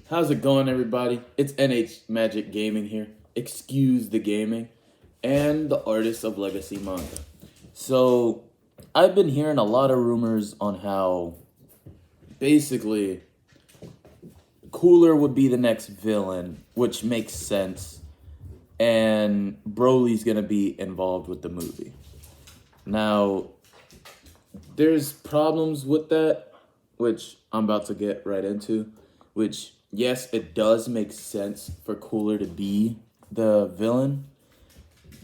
How's it going, everybody? It's NHMagic Gaming here. Excuse the gaming, and the artist of Legacy Manga. So, I've been hearing a lot of rumors on how basically Cooler would be the next villain, which makes sense, and Broly's gonna be involved with the movie. Now, there's problems with that, which I'm about to get right into, which, yes, it does make sense for Cooler to be the villain,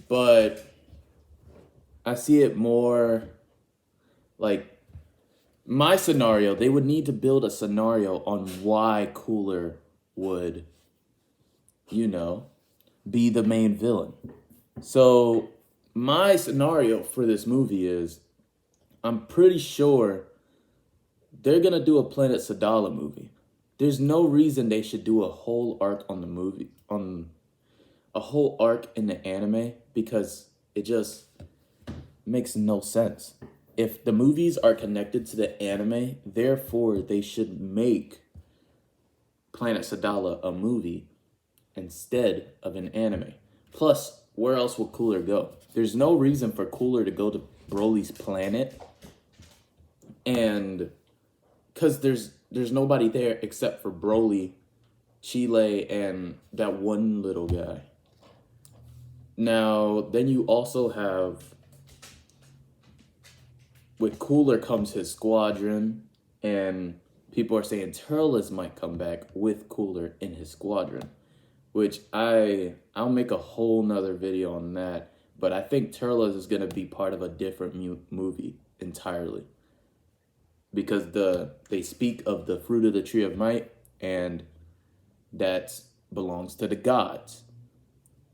but I see it more like my scenario. They would need to build a scenario on why Cooler would, be the main villain. So, my scenario for this movie is I'm pretty sure they're going to do a Planet Sadala movie. There's no reason they should do a whole arc on the movie, on a whole arc in the anime, because it just makes no sense. If the movies are connected to the anime, therefore they should make Planet Sadala a movie instead of an anime. Plus, where else would Cooler go? There's no reason for Cooler to go to Broly's planet, and because there's nobody there except for Broly, Chile, and that one little guy. Now, then you also have, with Cooler comes his squadron, and people are saying Turles might come back with Cooler in his squadron, which I'll make a whole nother video on that, but I think Turles is going to be part of a different movie entirely, because they speak of the fruit of the tree of might, and that belongs to the gods.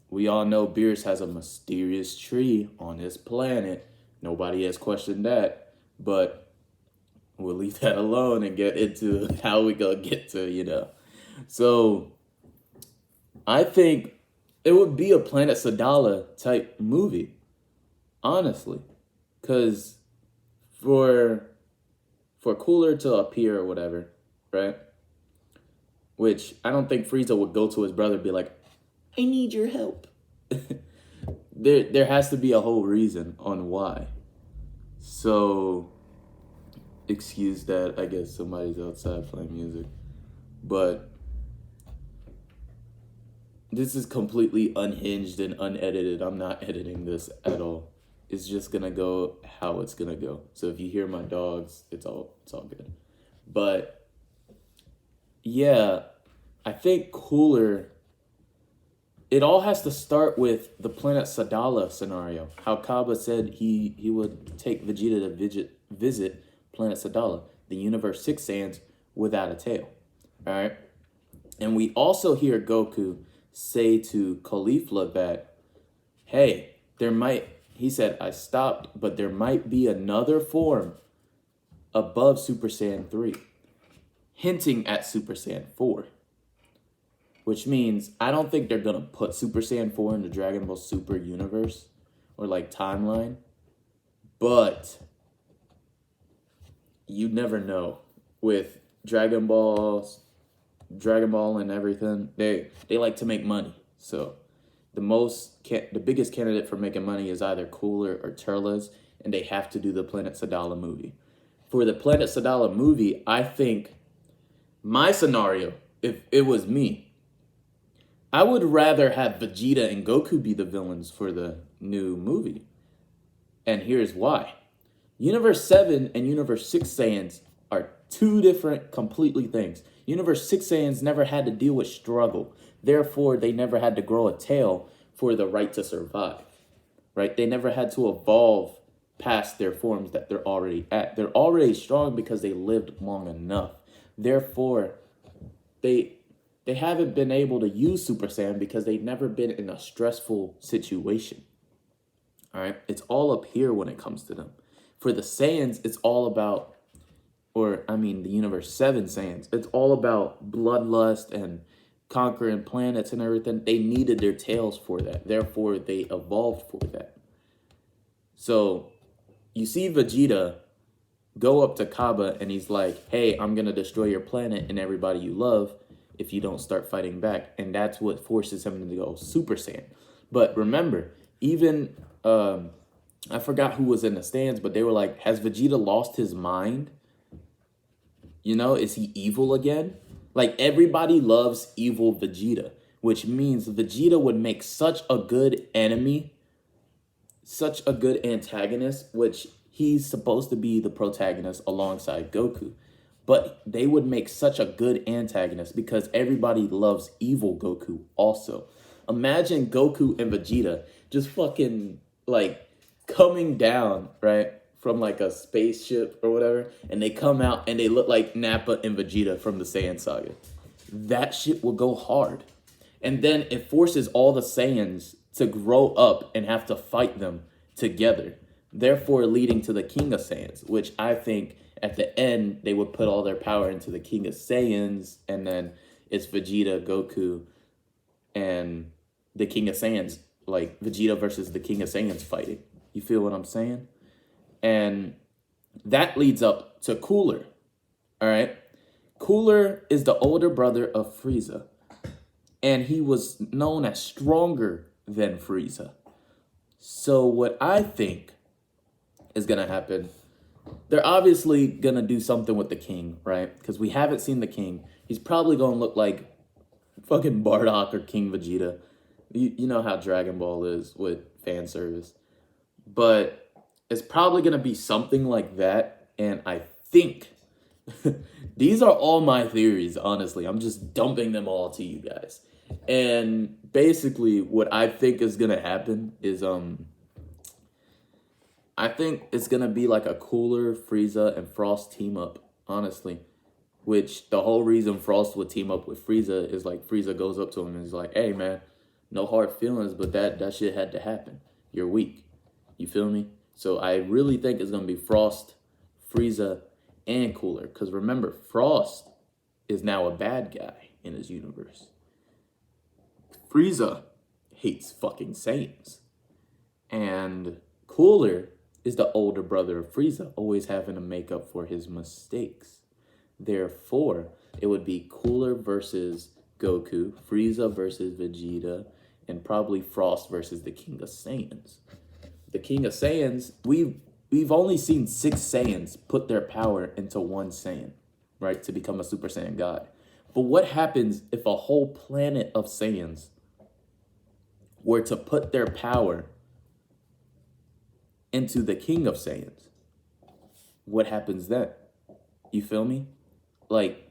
We all know Beerus has a mysterious tree on his planet. Nobody has questioned that, but we'll leave that alone and get into how we gonna get to. So, I think it would be a Planet Sadala type movie, honestly, because for Cooler to appear or whatever, right? Which I don't think Frieza would go to his brother and be like, I need your help. There has to be a whole reason on why. So, excuse that, I guess somebody's outside playing music. But this is completely unhinged and unedited. I'm not editing this at all. It's just gonna go how it's gonna go. So if you hear my dogs, it's all good. But yeah, I think Cooler, it all has to start with the Planet Sadala scenario. How Kaba said he would take Vegeta to visit Planet Sadala, the Universe 6 Saiyans without a tail. Alright? And we also hear Goku say to Caulifla that, hey, he said, I stopped, but there might be another form above Super Saiyan 3, hinting at Super Saiyan 4. Which means I don't think they're going to put Super Saiyan 4 in the Dragon Ball Super universe or timeline. But you never know. With Dragon Ball and everything, they like to make money. So the biggest candidate for making money is either Cooler or Turles, and they have to do the Planet Sadala movie. For the Planet Sadala movie, I think my scenario, if it was me, I would rather have Vegeta and Goku be the villains for the new movie. And here's why. Universe 7 and Universe 6 Saiyans are two different completely things. Universe 6 Saiyans never had to deal with struggle. Therefore, they never had to grow a tail for the right to survive. Right? They never had to evolve past their forms that they're already at. They're already strong because they lived long enough. Therefore, they haven't been able to use Super Saiyan because they've never been in a stressful situation. All right? It's all up here when it comes to them. For the Saiyans, it's all about, the Universe 7 Saiyans, it's all about bloodlust and conquering planets and everything. They needed their tails for that. Therefore, they evolved for that. So, you see Vegeta go up to Kaba and he's like, hey, I'm going to destroy your planet and everybody you love if you don't start fighting back. And that's what forces him to go Super Saiyan. But remember, even, I forgot who was in the stands, but they were like, has Vegeta lost his mind? You know, is he evil again? Like, everybody loves evil Vegeta, which means Vegeta would make such a good enemy, such a good antagonist, which he's supposed to be the protagonist alongside Goku. But they would make such a good antagonist because everybody loves evil Goku also. Imagine Goku and Vegeta just fucking, like, coming down, right, from, like, a spaceship or whatever, and they come out and they look like Nappa and Vegeta from the Saiyan Saga. That shit will go hard. And then it forces all the Saiyans to grow up and have to fight them together, therefore leading to the King of Saiyans, which I think at the end they would put all their power into the King of Saiyans, and then it's Vegeta, Goku, and the King of Saiyans, like Vegeta versus the King of Saiyans fighting. You feel what I'm saying? And that leads up to Cooler, all right? Cooler is the older brother of Frieza, and he was known as stronger than Frieza. So what I think is going to happen, they're obviously going to do something with the king, right? Because we haven't seen the king. He's probably going to look like fucking Bardock or King Vegeta. You know how Dragon Ball is with fan service. But it's probably going to be something like that. And I think these are all my theories, honestly. I'm just dumping them all to you guys. And basically what I think is going to happen is I think it's going to be like a Cooler, Frieza, and Frost team up, honestly. Which the whole reason Frost would team up with Frieza is like Frieza goes up to him and is like, hey man, no hard feelings, but that shit had to happen. You're weak. You feel me? So I really think it's going to be Frost, Frieza, and Cooler. Because remember, Frost is now a bad guy in his universe. Frieza hates fucking Saiyans. And Cooler is the older brother of Frieza, always having to make up for his mistakes. Therefore, it would be Cooler versus Goku, Frieza versus Vegeta, and probably Frost versus the King of Saiyans. The King of Saiyans, we've only seen 6 Saiyans put their power into one Saiyan, right, to become a Super Saiyan God. But what happens if a whole planet of Saiyans were to put their power into the King of Saiyans? What happens then? You feel me? Like,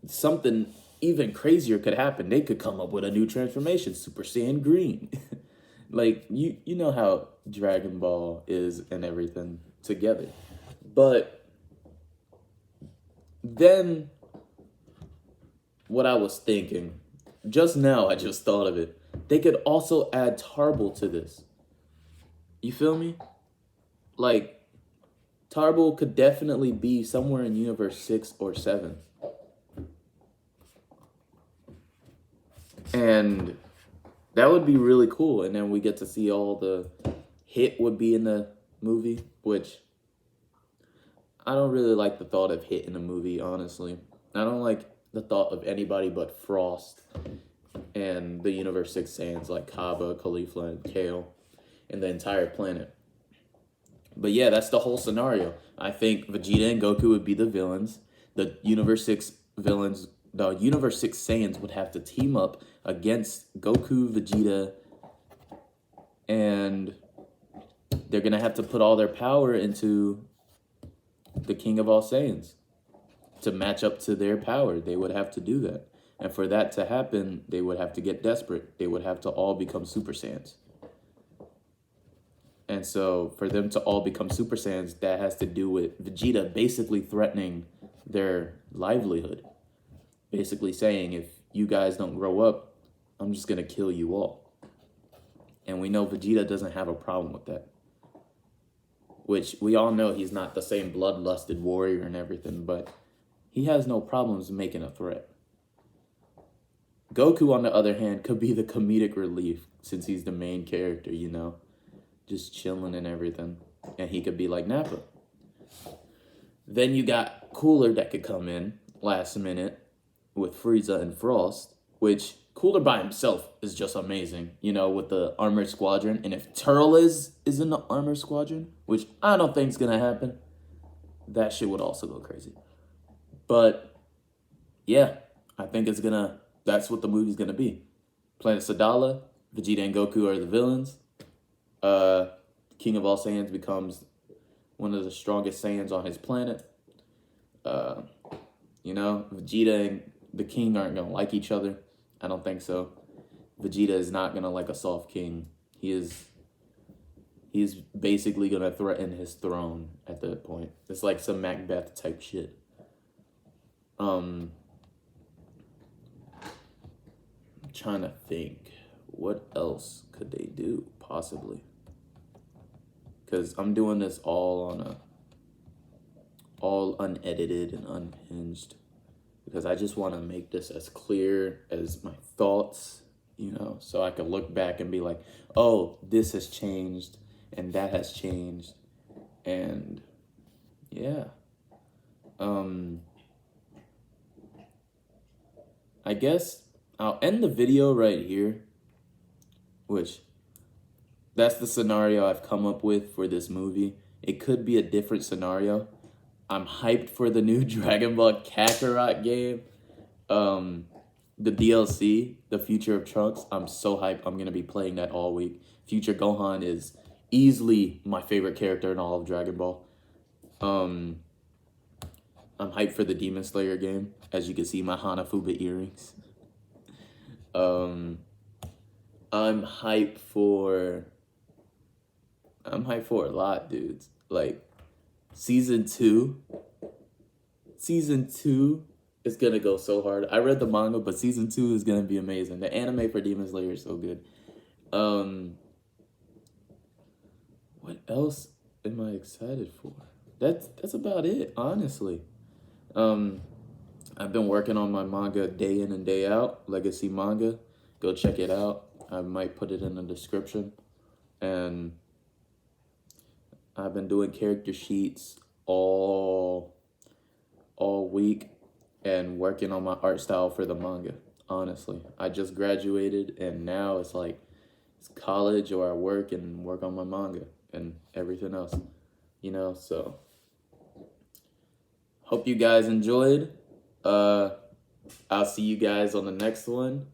something even crazier could happen. They could come up with a new transformation, Super Saiyan Green. Like, you know how Dragon Ball is and everything together. But then what I was thinking, just now I just thought of it, they could also add Tarble to this. You feel me? Like, Tarble could definitely be somewhere in Universe 6 or 7. And that would be really cool. And then we get to see all the Hit would be in the movie, which I don't really like the thought of Hit in a movie, honestly. I don't like the thought of anybody but Frost and the Universe 6 Saiyans like Kaba, Caulifla, and Kale, and the entire planet. But yeah, that's the whole scenario. I think Vegeta and Goku would be the villains. The Universe 6 villains, the Universe 6 Saiyans would have to team up against Goku, Vegeta, and they're going to have to put all their power into the King of all Saiyans. To match up to their power, they would have to do that. And for that to happen, they would have to get desperate. They would have to all become Super Saiyans. And so for them to all become Super Saiyans, that has to do with Vegeta basically threatening their livelihood. Basically saying, if you guys don't grow up, I'm just going to kill you all. And we know Vegeta doesn't have a problem with that. Which we all know he's not the same bloodlusted warrior and everything, but he has no problems making a threat. Goku, on the other hand, could be the comedic relief since he's the main character, you know? Just chilling and everything. And he could be like Nappa. Then you got Cooler that could come in last minute with Frieza and Frost, which Cooler by himself is just amazing, you know, with the Armored Squadron. And if Turtle is in the Armored Squadron, which I don't think is going to happen, that shit would also go crazy. But, yeah, I think that's what the movie's going to be. Planet Sadala, Vegeta and Goku are the villains. King of all Saiyans becomes one of the strongest Saiyans on his planet. You know, Vegeta and the King aren't going to like each other. I don't think so. Vegeta is not going to like a soft king. He's basically going to threaten his throne at that point. It's like some Macbeth type shit. I'm trying to think. What else could they do, possibly? Because I'm doing this all unedited and unhinged. Because I just want to make this as clear as my thoughts, you know, so I can look back and be like, oh, this has changed and that has changed. And yeah. I guess I'll end the video right here, which that's the scenario I've come up with for this movie. It could be a different scenario. I'm hyped for the new Dragon Ball Kakarot game. The DLC, The Future of Trunks. I'm so hyped. I'm going to be playing that all week. Future Gohan is easily my favorite character in all of Dragon Ball. I'm hyped for the Demon Slayer game. As you can see, my Hanafuba earrings. I'm hyped for a lot, dudes. Like, Season 2 is gonna go so hard. I read the manga, but Season 2 is gonna be amazing. The anime for Demon Slayer is so good. What else am I excited for? That's about it, honestly. I've been working on my manga day in and day out, Legacy Manga. Go check it out. I might put it in the description. And I've been doing character sheets all week and working on my art style for the manga, honestly. I just graduated and now it's like it's college or I work on my manga and everything else, you know, so hope you guys enjoyed. I'll see you guys on the next one.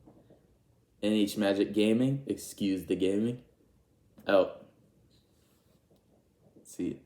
NHMagic Gaming, excuse the gaming, out. See you.